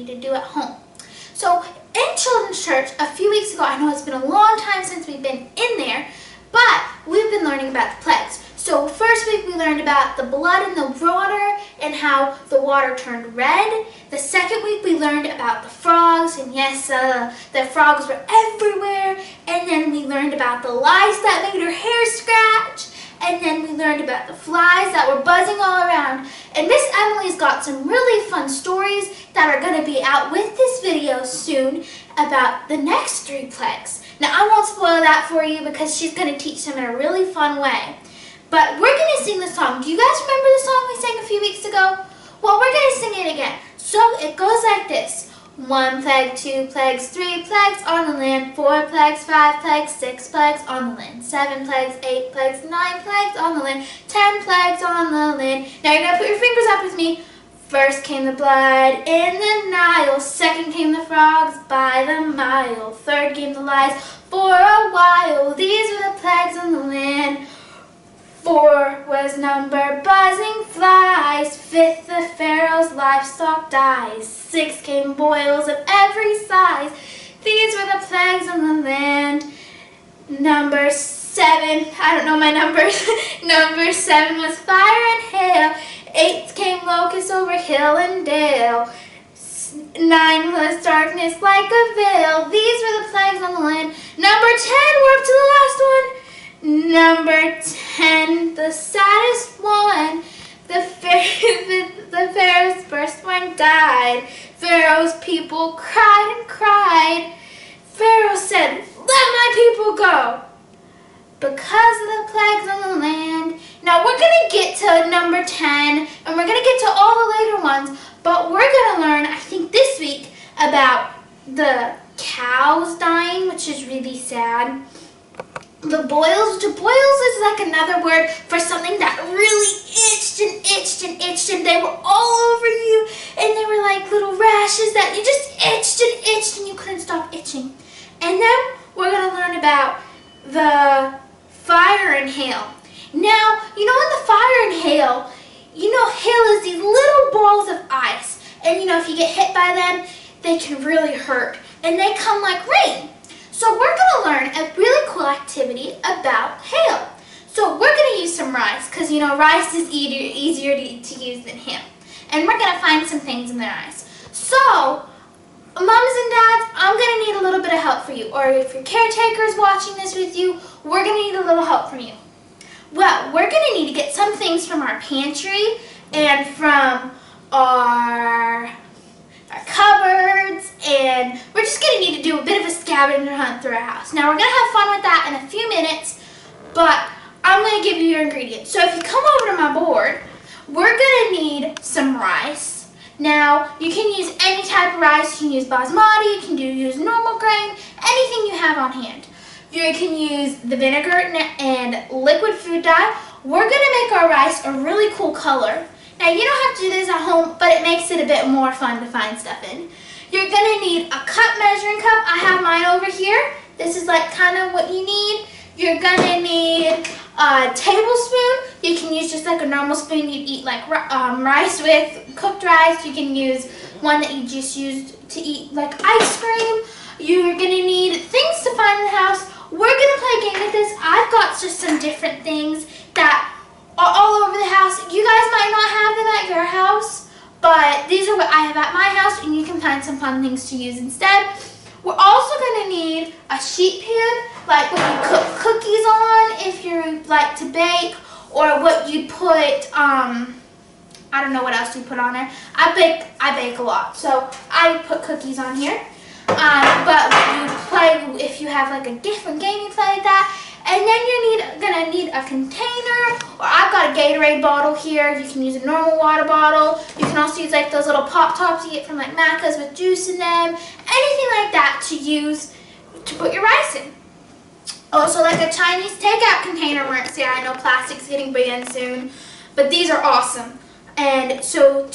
activity to do at home. So in Children's Church a few weeks ago, I know it's been a long time since we've been in there, but we've been learning about the plagues. So first week we learned about the blood in the water and how the water turned red. The second week we learned about the frogs, and yes, the frogs were everywhere. And then we learned about the lice that made her hair scratch. And then we learned about the flies that were buzzing all around. And Miss Emily's got some really fun stories that are going to be out with this video soon about the next 3 plagues. Now I won't spoil that for you because she's going to teach them in a really fun way. But we're going to sing the song. Do you guys remember the song we sang a few weeks ago? Well, we're going to sing it again. So it goes like this. 1 plague, 2 plagues, 3 plagues on the land, 4 plagues, 5 plagues, 6 plagues on the land, 7 plagues, 8 plagues, 9 plagues on the land, 10 plagues on the land. Now you're going to put your fingers up with me. First came the blood in the Nile, second came the frogs by the mile, third came the lice for a while. These were the plagues on the land. 4 was number buzzing flies, 5th the Pharaoh's livestock dies, 6 came boils of every size. These were the plagues on the land. Number 7, I don't know my numbers. Number 7 was fire and hail, 8 came locusts over hill and dale, 9 was darkness like a veil. These were the plagues on the land. Number 10, we're up to the last one. Number 10, the saddest one, the Pharaoh's firstborn died. Pharaoh's people cried and cried. Pharaoh said, "Let my people go," because of the plagues on the land. Now we're going to get to number 10, and we're going to get to all the later ones, but we're going to learn, I think this week, about the cows dying, which is really sad. The boils is like another word for something that really itched and itched and itched, and they were all over you, and they were like little rashes that you just itched and you couldn't stop itching. And then we're going to learn about the fire and hail. Now, you know, in the fire and hail, you know, hail is these little balls of ice, and you know, if you get hit by them, they can really hurt, and they come like rain. So we're going to learn a really cool activity about hail. So we're going to use some rice, because you know, rice is easier to use than hail. And we're going to find some things in the rice. So, moms and dads, I'm going to need a little bit of help for you. Or if your caretaker is watching this with you, we're going to need a little help from you. Well, we're going to need to get some things from our pantry and from our cupboards, and we're just going to need to do a bit of a scavenger hunt through our house. Now we're going to have fun with that in a few minutes, but I'm going to give you your ingredients. So if you come over to my board, we're going to need some rice. Now you can use any type of rice. You can use basmati, you can use normal grain, anything you have on hand. You can use the vinegar and liquid food dye. We're going to make our rice a really cool color. Now you don't have to do this at home, but it makes it a bit more fun to find stuff in. You're going to need a cup measuring cup. I have mine over here. This is like kind of what you need. You're going to need a tablespoon. You can use just like a normal spoon you'd eat like rice with, cooked rice. You can use one that you just used to eat like ice cream. You're going to need things to find in the house. We're going to play a game with this. I've got just some different things that are all over the house. You guys might not have them at your house, but these are what I have at my house, and you can find some fun things to use instead. We're also going to need a sheet pan, like what you cook cookies on if you like to bake, or what you put, I don't know what else you put on there. I bake a lot, so I put cookies on here. But you play, if you have like a different game, you play with that. And then you're gonna need a container, or I've got a Gatorade bottle here. You can use a normal water bottle. You can also use like those little pop tops you get from like Macca's with juice in them. Anything like that to use to put your rice in. Also like a Chinese takeout container works here. I know plastic's getting banned soon, but these are awesome. And so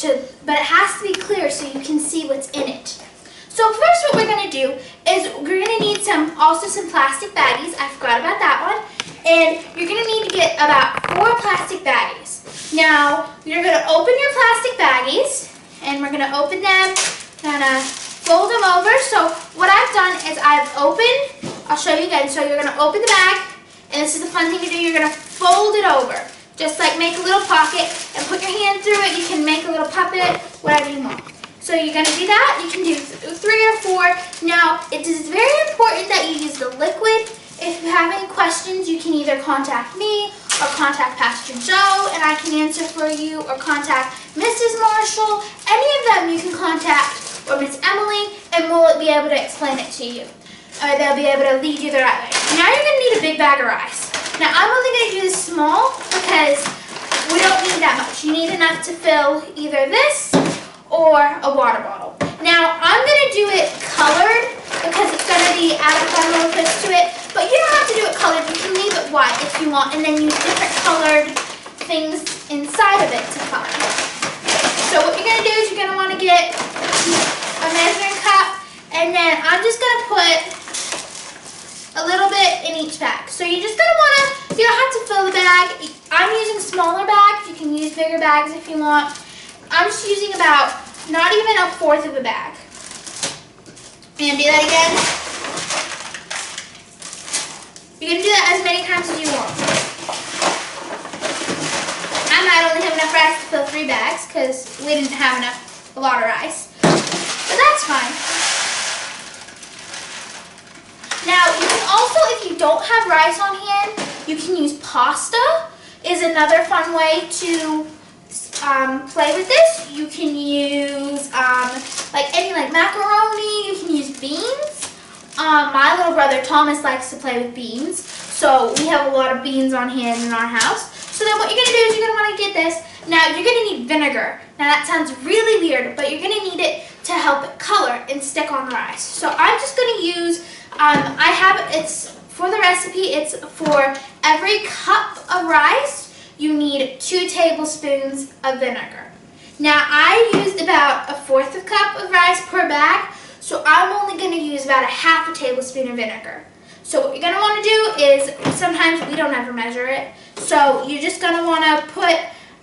but it has to be clear so you can see what's in it. So first what we're going to do is we're going to need also some plastic baggies. I forgot about that one. And you're going to need to get about 4 plastic baggies. Now, you're going to open your plastic baggies, and we're going to open them kind of fold them over. So what I've done is I've opened, I'll show you again. So you're going to open the bag, and this is the fun thing to do. You're going to fold it over. Just like make a little pocket and put your hand through it. You can make a little puppet, whatever you want. So you're going to do that. You can do 3 or 4. Now, it is very important that you use the liquid. If you have any questions, you can either contact me or contact Pastor Joe, and I can answer for you, or contact Mrs. Marshall. Any of them you can contact, or Miss Emily, and we'll be able to explain it to you. Or they'll be able to lead you the right way. Now you're going to need a big bag of rice. Now I'm only going to do this small because we don't need that much. You need enough to fill either this or a water bottle. Now I'm going to do it colored because it's going to be add a fun little twist to it. But you don't have to do it colored. You can leave it white if you want, and then use different colored things inside of it to color. So what you're going to do is you're going to want to get a measuring cup, and then I'm just going to put a little bit in each bag. So you're just going to want to, you don't have to fill the bag. I'm using smaller bags. You can use bigger bags if you want. I'm just using about not even a 1/4 of a bag. And do that again. You can do that as many times as you want. I might only have enough rice to fill 3 bags because we didn't have a lot of rice. But that's fine. Now, you can also, if you don't have rice on hand, you can use pasta. Is another fun way to play with this. You can use like macaroni. You can use beans. My little brother Thomas likes to play with beans, so we have a lot of beans on hand in our house. So then what you're going to do is you're going to want to get this. Now you're going to need vinegar. Now that sounds really weird, but you're going to need it to help it color and stick on the rice. So I'm just going to use, it's for the recipe, it's for every cup of rice, you need 2 tablespoons of vinegar. Now I used about a 1/4 cup of rice per bag, so I'm only going to use about a 1/2 tablespoon of vinegar. So what you're going to want to do is, sometimes we don't ever measure it, so you're just going to want to put,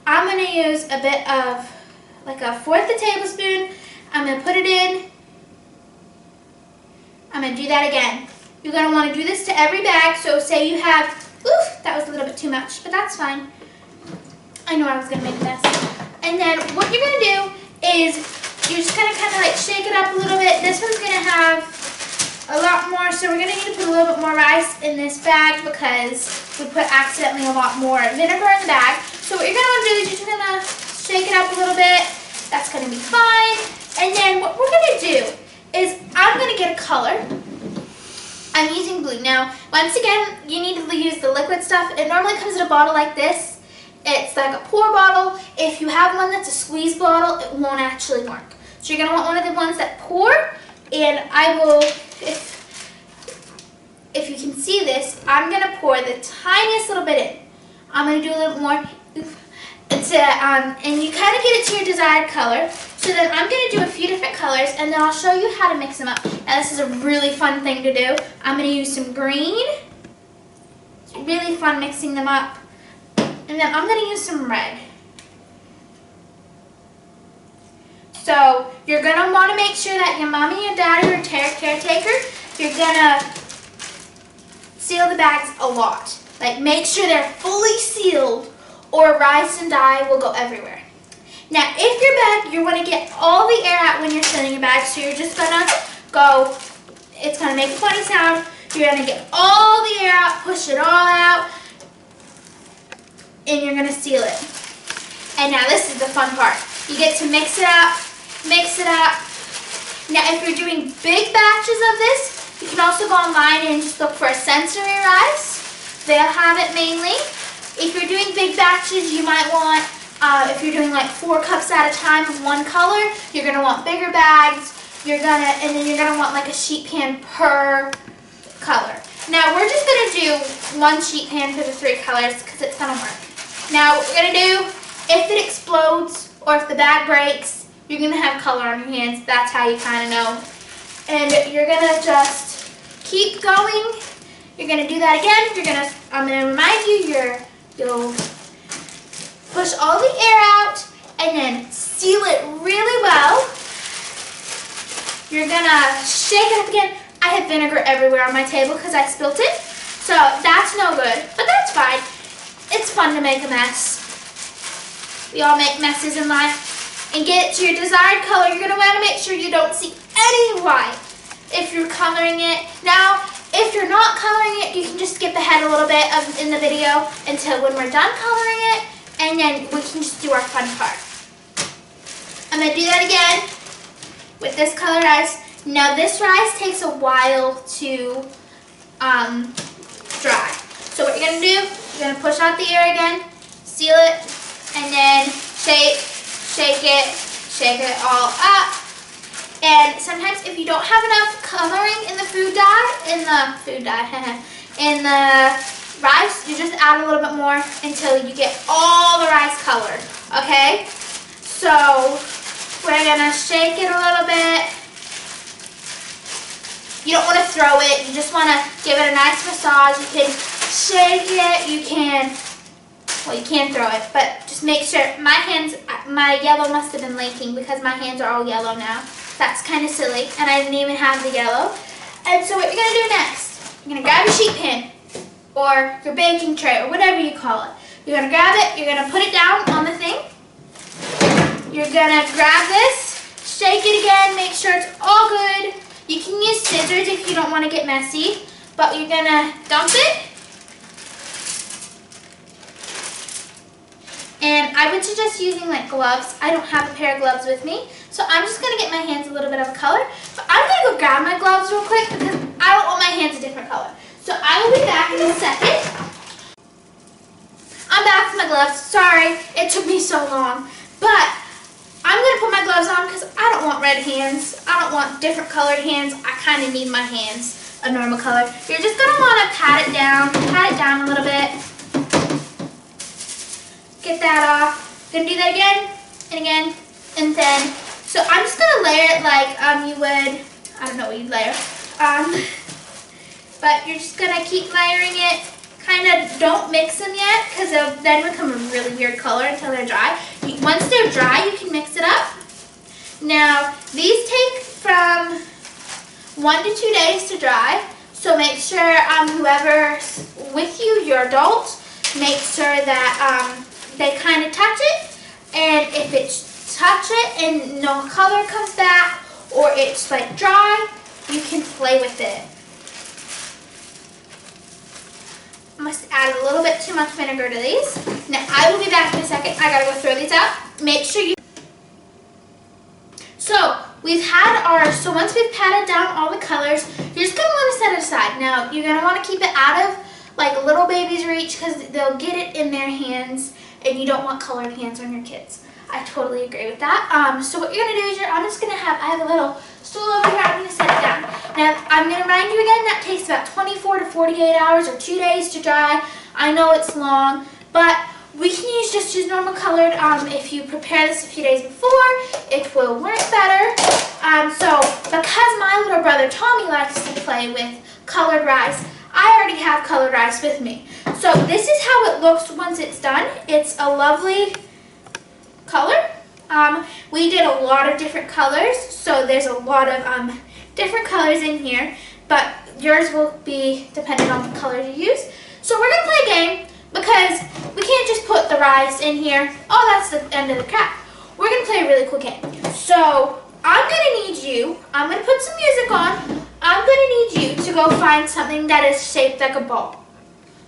I'm going to use a bit of, like a 1/4 tablespoon. I'm going to put it in. I'm going to do that again. You're going to want to do this to every bag, so say you have, oof, that was a little bit too much, but that's fine. I knew I was going to make this. And then what you're going to do is, you're just going to kind of like shake it up a little bit. This one's going to have a lot more, so we're going to need to put a little bit more rice in this bag because we put accidentally a lot more vinegar in the bag. So what you're going to want to do is you're just going to shake it up a little bit. That's going to be fine. And then what we're going to do is I'm going to get a color. I'm using blue. Now, once again, you need to use the liquid stuff. It normally comes in a bottle like this. It's like a pour bottle. If you have one that's a squeeze bottle, it won't actually work. So you're going to want one of the ones that pour, and I will, if you can see this, I'm going to pour the tiniest little bit in. I'm going to do a little more, and you kind of get it to your desired color. So then I'm going to do a few different colors, and then I'll show you how to mix them up. Now this is a really fun thing to do. I'm going to use some green. It's really fun mixing them up. And then I'm going to use some red. So you're going to want to make sure that your mommy or daddy or caretaker, you're going to seal the bags a lot. Like make sure they're fully sealed or rice and dye will go everywhere. Now if your bag, you want to get all the air out when you're sealing your bag, so you're just going to go, it's going to make a funny sound, you're going to get all the air out, push it all out, and you're going to seal it. And now this is the fun part. You get to mix it up, mix it up. Now if you're doing big batches of this, you can also go online and just look for a sensory rice. They'll have it mainly. If you're doing big batches, you might want, if you're doing like 4 cups at a time of one color, you're going to want bigger bags. And then you're going to want like a sheet pan per color. Now we're just going to do 1 sheet pan for the 3 colors because it's going to work. Now what we're going to do, if it explodes or if the bag breaks, you're going to have color on your hands. That's how you kind of know. And you're going to just keep going. You're going to do that again. I'm going to remind you, you'll push all the air out and then seal it really well. You're gonna shake it up again. I have vinegar everywhere on my table because I spilt it. So that's no good, but that's fine. It's fun to make a mess. We all make messes in life. And get it to your desired color. You're gonna wanna make sure you don't see any white if you're coloring it. Now, if you're not coloring it, you can just skip ahead a little bit in the video until when we're done coloring it, and then we can just do our fun part. I'm gonna do that again with this color rice. Now this rice takes a while to dry. So what you're gonna do, you're gonna push out the air again, seal it, and then shake it all up. And sometimes if you don't have enough coloring in the in the rice, you just add a little bit more until you get all the rice colored, okay? So we're gonna shake it a little bit. You don't want to throw it, you just want to give it a nice massage. You can shake it, you can throw it, but just make sure. My yellow must have been leaking because my hands are all yellow now. That's kind of silly, and I didn't even have the yellow. And so what you're going to do next, you're going to grab a sheet pan or your baking tray or whatever you call it. You're going to grab it, you're going to put it down on the thing. You're going to grab this, shake it again, make sure it's all good. You can use scissors if you don't want to get messy, but you're going to dump it. And I would suggest using like gloves. I don't have a pair of gloves with me, so I'm just going to get my hands a little bit of a color. But I'm going to go grab my gloves real quick because I don't want my hands a different color. So I will be back in a second. I'm back with my gloves. Sorry, it took me so long. But I'm going to put my gloves on because I don't want red hands. I don't want different colored hands. I kind of need my hands a normal color. You're just going to want to pat it down a little bit. Get that off. Gonna do that again and again, and then, so I'm just gonna layer it like you would, I don't know what you'd layer, but you're just gonna keep layering it. Kind of don't mix them yet because they'll then become a really weird color until they're dry. Once they're dry, you can mix it up. Now, these take from 1 to 2 days to dry, so make sure whoever's with you, your adult, make sure that they kind of touch it, and if it's touch it and no color comes back or it's like dry, you can play with it. I must add a little bit too much vinegar to these. Now I will be back in a second. I gotta go throw these out. Make sure you. So we've had our, so once we've patted down all the colors, you're just gonna want to set it aside. Now you're gonna want to keep it out of like little babies' reach because they'll get it in their hands. And you don't want colored hands on your kids. I totally agree with that. So what you're going to do is I have a little stool over here. I'm going to set it down. Now, I'm going to remind you again, that takes about 24 to 48 hours or 2 days to dry. I know it's long, but we can just use normal colored. If you prepare this a few days before, it will work better. So because my little brother Tommy likes to play with colored rice, I already have colored rice with me. So this is how it looks once it's done. It's a lovely color. We did a lot of different colors, so there's a lot of different colors in here, but yours will be dependent on the color you use. So we're going to play a game because we can't just put the rice in here. Oh, that's the end of the crap. We're going to play a really cool game. So I'm going to need you, I'm going to put some music on. I'm going to need you to go find something that is shaped like a ball.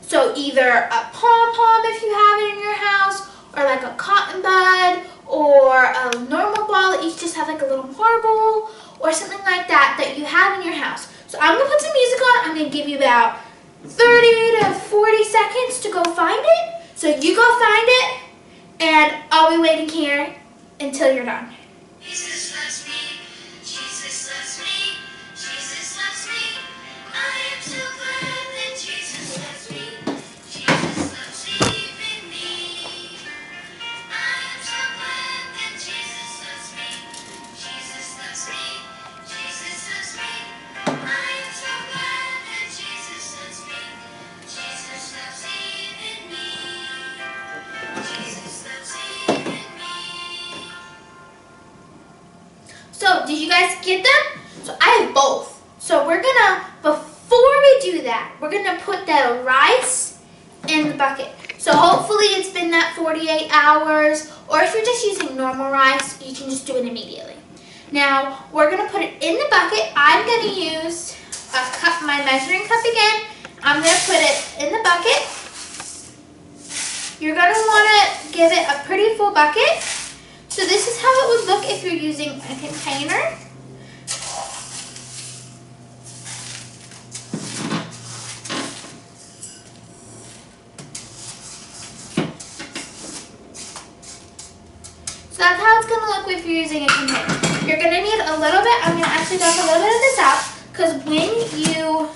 So either a pom-pom if you have it in your house, or like a cotton bud, or a normal ball that you just have like a little marble, or something like that that you have in your house. So I'm going to put some music on. I'm going to give you about 30 to 40 seconds to go find it. So you go find it, and I'll be waiting here until you're done. Jesus loves me. Jesus loves me. Jesus loves me. I am so glad that Jesus loves me. Jesus loves even me. I am so glad that Jesus loves me. Jesus loves me. Jesus loves me. I am so glad that Jesus loves me. Jesus loves even me. Jesus loves even me. So, did you guys get them? have both. So we're gonna, before we do that, we're gonna put the rice in the bucket. So hopefully it's been that 48 hours, or if you're just using normal rice, you can just do it immediately. Now, we're gonna put it in the bucket. I'm gonna use a cup, my measuring cup again. I'm gonna put it in the bucket. You're gonna wanna give it a pretty full bucket. So this is how it would look if you're using a container. So that's how it's gonna look if you're using a container. You're gonna need a little bit, I'm gonna actually dump a little bit of this out, because when you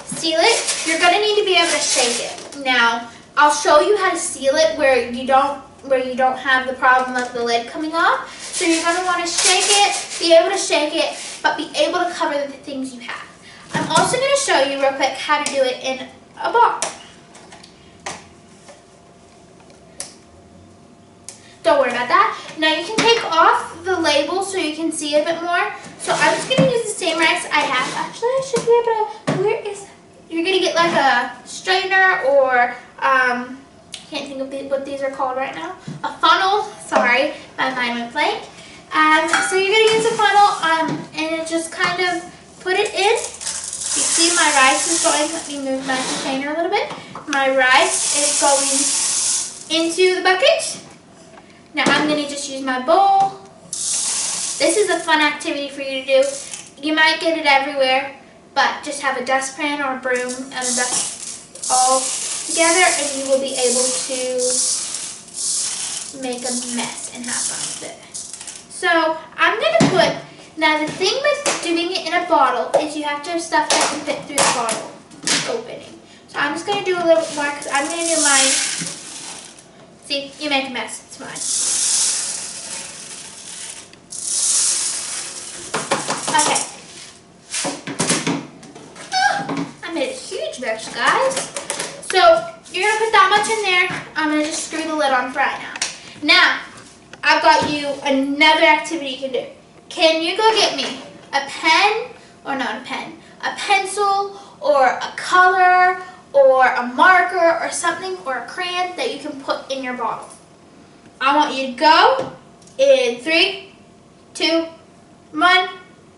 seal it, you're gonna need to be able to shake it. Now, I'll show you how to seal it where you don't have the problem of the lid coming off. So you're gonna wanna shake it, be able to shake it, but be able to cover the things you have. I'm also gonna show you real quick how to do it in a ball. Don't worry about that. Now you can take off the label so you can see a bit more. So I'm just going to use the same rice I have. Actually, I should be able to, where is, you're going to get like a strainer or, can't think of what these are called right now. A funnel, sorry, my mind went blank. So you're going to use a funnel and just kind of put it in. You see my rice is going, let me move my container a little bit. My rice is going into the bucket. Now I'm going to just use my bowl. This is a fun activity for you to do. You might get it everywhere, but just have a dustpan or a broom and a dust all together and you will be able to make a mess and have fun with it. So I'm going to put, now the thing with doing it in a bottle is you have to have stuff that can fit through the bottle opening. So I'm just going to do a little bit more because I'm going to do mine. See, you make a mess, it's fine. Okay. Oh, I made a huge mess, guys. So you're gonna put that much in there. I'm gonna just screw the lid on for right now. Now, I've got you another activity you can do. Can you go get me a pen, or not a pen, a pencil, or a color, or a marker, or something, or a crayon that you can put in your bottle? I want you to go in 3, 2, 1,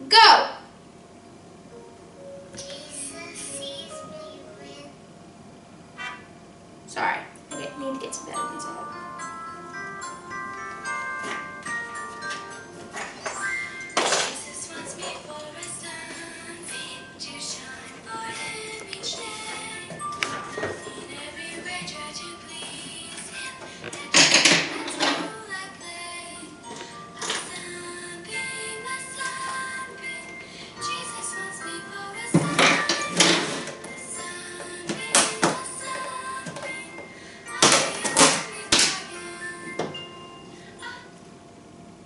go! Sorry, I need to get some batteries out.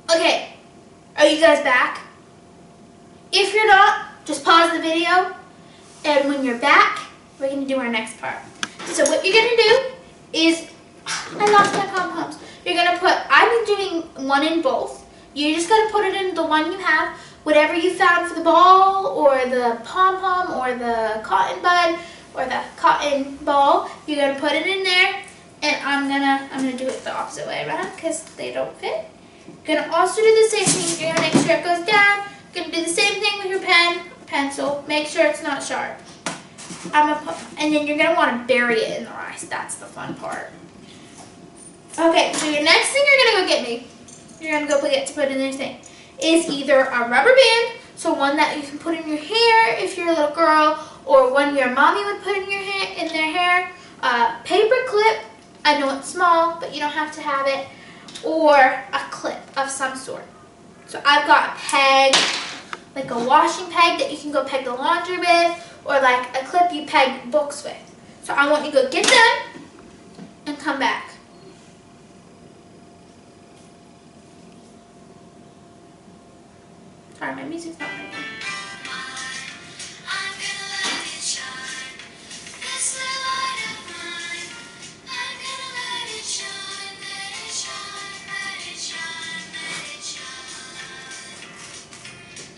Okay, are you guys back? If you're not, just pause the video, and when you're back, we're going to do our next part. So what you're going to do is, I lost my pom-poms. You're going to put, I'm doing one in both. You're just going to put it in the one you have, whatever you found for the ball, or the pom-pom, or the cotton bud, or the cotton ball. You're going to put it in there, and I'm gonna do it the opposite way around, because they don't fit. You're going to also do the same thing. You're going to make sure it goes down. You're going to do the same thing with your pen, pencil. Make sure it's not sharp. And then you're going to want to bury it in the rice. That's the fun part. Okay, so your next thing you're going to go get me, you're going to go get to put in this thing, is either a rubber band, so one that you can put in your hair if you're a little girl, or one your mommy would put in your hair, in their hair, a paper clip. I know it's small, but you don't have to have it. Or a clip of some sort. So I've got a peg, like a washing peg that you can go peg the laundry with, or like a clip you peg books with. So I want you to go get them and come back. Sorry, my music's not working.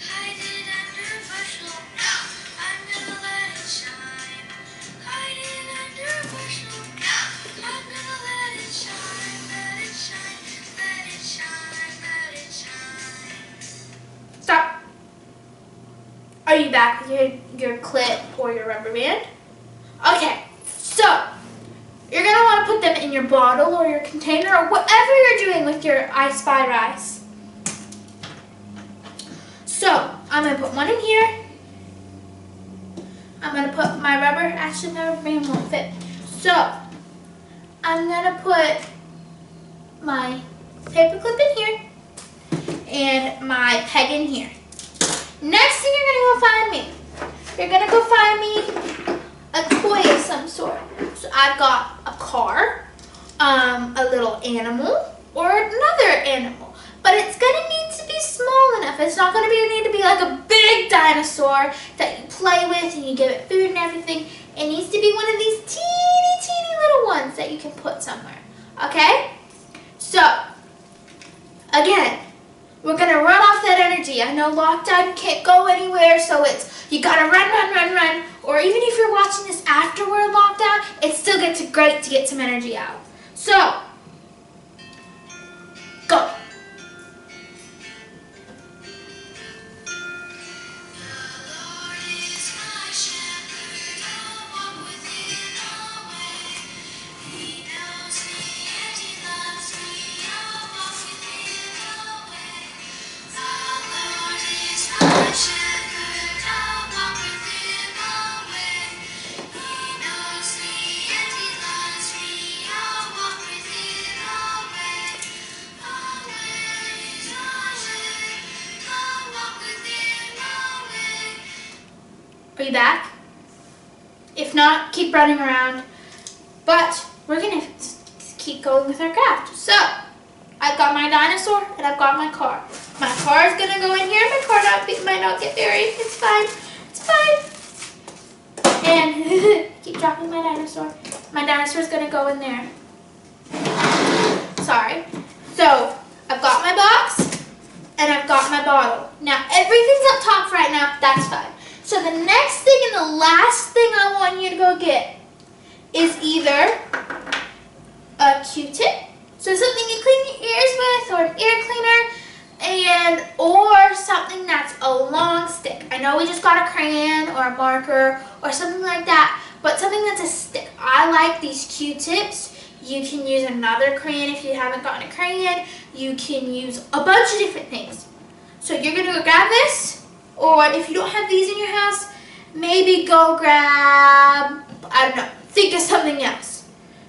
Why did your clip or your rubber band. Okay, so you're going to want to put them in your bottle or your container or whatever you're doing with your I Spy rice. So I'm going to put one in here. I'm going to put my rubber, actually my rubber band won't fit. So I'm going to put my paper clip in here and my peg in here. Next thing you're going to go find me. You're going to go find me a toy of some sort. So I've got a car, a little animal, or another animal. But it's going to need to be small enough. It's not going to need to be like a big dinosaur that you play with and you give it food and everything. It needs to be one of these teeny little ones that you can put somewhere. Okay? So, again, we're going to run off that energy. I know lockdown, you can't go anywhere, so you got to run. Or even if you're watching this after we're locked down, it's still great to get some energy out. So, go. Are you back? If not, keep running around. But we're going to keep going with our craft. So, I've got my dinosaur and I've got my car. My car is going to go in here. My car might not get buried. It's fine. It's fine. And keep dropping my dinosaur. My dinosaur is going to go in there. Sorry. So, I've got my box and I've got my bottle. Now, everything's up top right now. That's fine. So the next thing and the last thing I want you to go get is either a Q-tip, so something you clean your ears with, or an ear cleaner, or something that's a long stick. I know we just got a crayon or a marker or something like that, but something that's a stick. I like these Q-tips. You can use another crayon if you haven't gotten a crayon. You can use a bunch of different things. So you're going to go grab this. Or if you don't have these in your house, maybe go grab, I don't know, think of something else.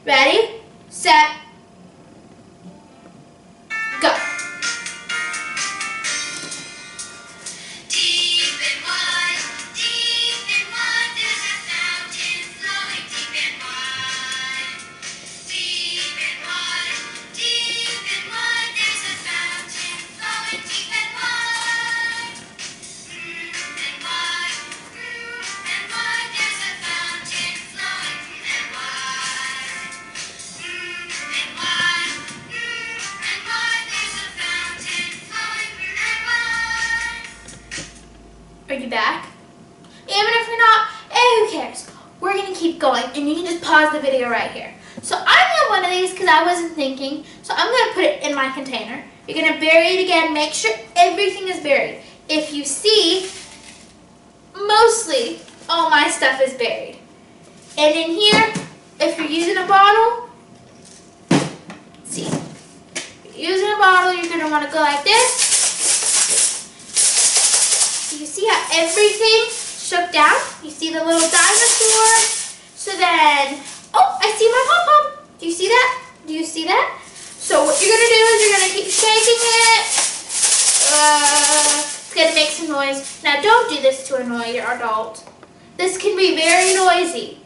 Ready, set, go. Are you back? Even if you're not, who cares? We're going to keep going, and you can just pause the video right here. So I got one of these because I wasn't thinking, so I'm going to put it in my container. You're going to bury it again. Make sure everything is buried. If you see, mostly all my stuff is buried. And in here, if you're using a bottle, see, if you're using a bottle, you're going to want to go like this. You see how everything shook down? You see the little dinosaur? So then, oh, I see my pom-pom. Do you see that? Do you see that? So what you're going to do is you're going to keep shaking it. It's going to make some noise. Now don't do this to annoy your adult. This can be very noisy.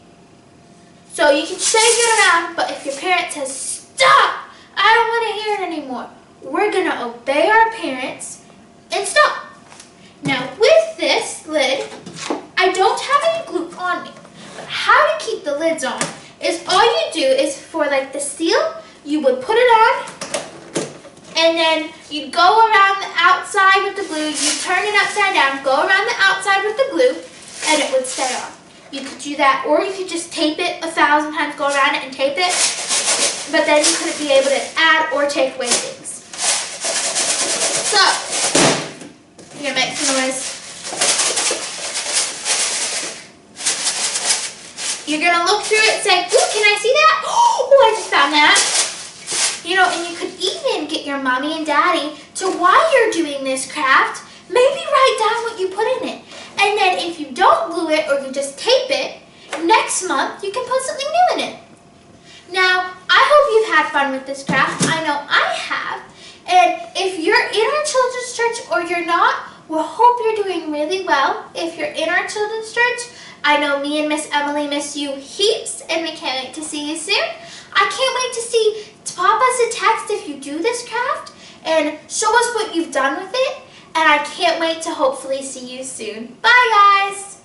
So you can shake it around, but if your parent says, stop, I don't want to hear it anymore, we're going to obey our parents and stop. Now with this lid, I don't have any glue on me, but how to keep the lids on is all you do is for like the seal, you would put it on and then you'd go around the outside with the glue, you turn it upside down, go around the outside with the glue and it would stay on. You could do that, or you could just tape it 1,000 times, go around it and tape it, but then you couldn't be able to add or take away things. So, you're going to make some noise. You're going to look through it and say, ooh, can I see that? Oh, I just found that. You know, and you could even get your mommy and daddy to, while you're doing this craft, maybe write down what you put in it. And then if you don't glue it or you just tape it, next month you can put something new in it. Now, I hope you've had fun with this craft. I know I have. And if you're in our children's church or you're not, we hope you're doing really well. If you're in our children's church, I know me and Miss Emily miss you heaps, and we can't wait to see you soon. I can't wait to pop us a text if you do this craft and show us what you've done with it. And I can't wait to hopefully see you soon. Bye, guys.